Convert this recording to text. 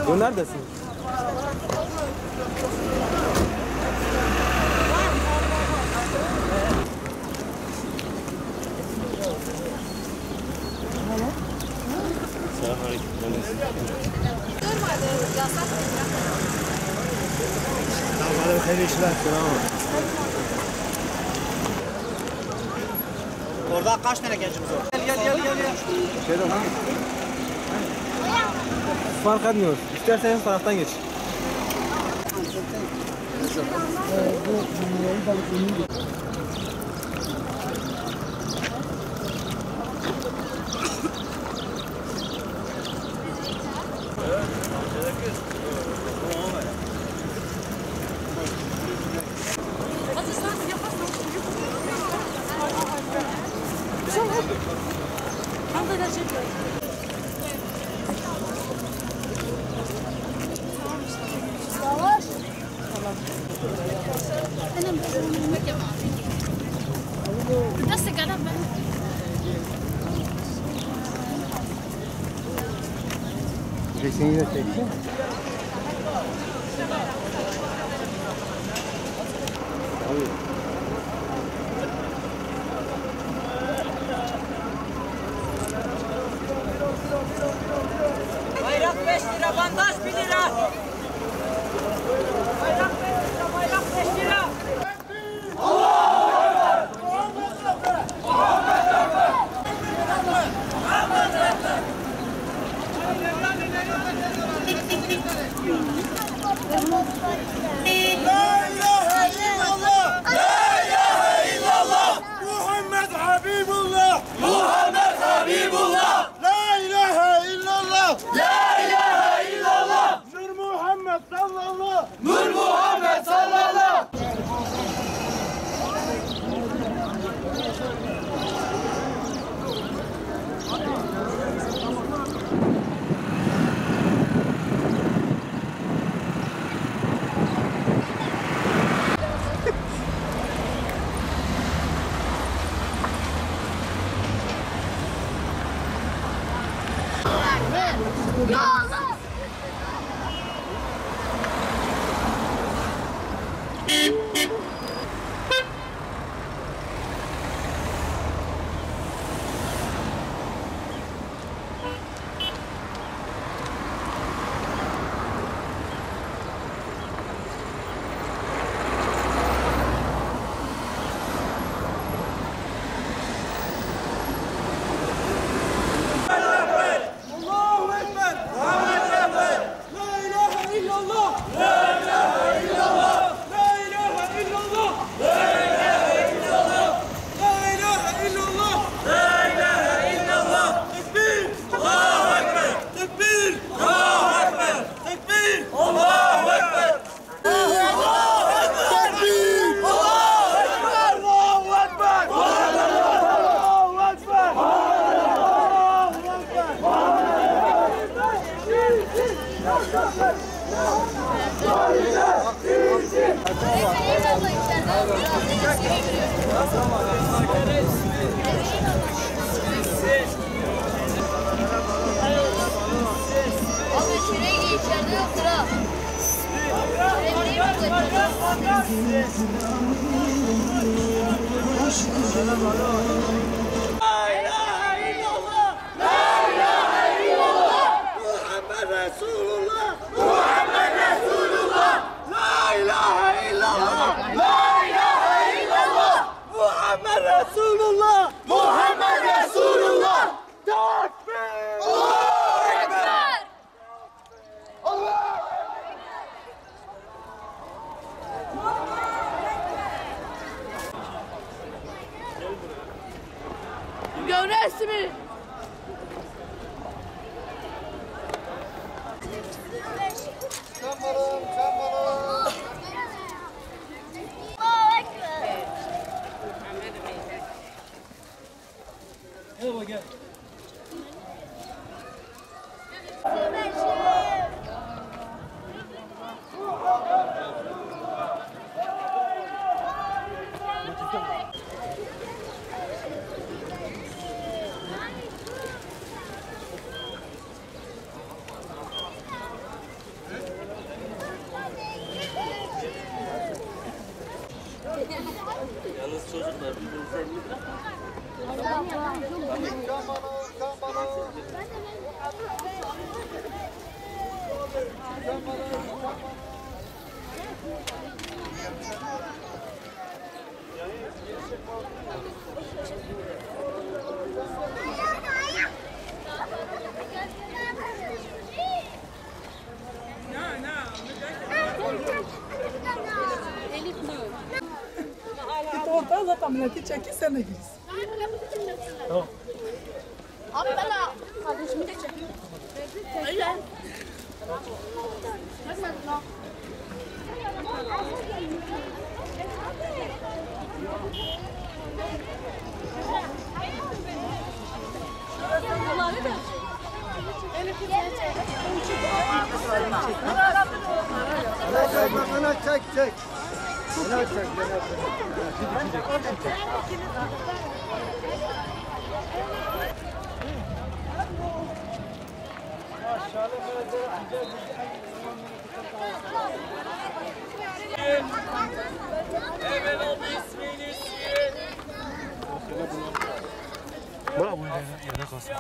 Yo neredesin? Selamünaleyküm. Tamam, hayırlı işler. Orada kaç tane gencimiz var? Gel. Şeyden hangi? Fark etmiyor. İstersen yan taraftan geç. Seni de çeksin. Bayrak 5 lira, bandaj 1 lira. Bayrak 5 lira, bayrak 5 lira. La ilahe illallah! La ilahe illallah! Muhammed Habibullah! Muhammed Habibullah! La ilahe illallah! La ilahe illallah! Nur Muhammed sallallahu! Nur Muhammed sallallahu! Ya Allah! Abi şuraya geç, içeride yoktur ha. La ilahe illallah! La ilahe illallah! Muhammed Resulullah! Muhammed Resulullah! La ilahe illallah! La ilahe illallah! Muhammed Resulullah! Muhammed Resulullah! Takbir! Allahu Ekber! Allah! Görüyorsun mi? Çambalım, çambalım! Allahu Ekber! Gel baba gel. Orada zaten milleti çekil sen de girsin. Abi ben de kardeşimi de çekeyim. Öyle. Bana çek çek. Bana çek. Evet abi ismini Bravo, yerine kalsın.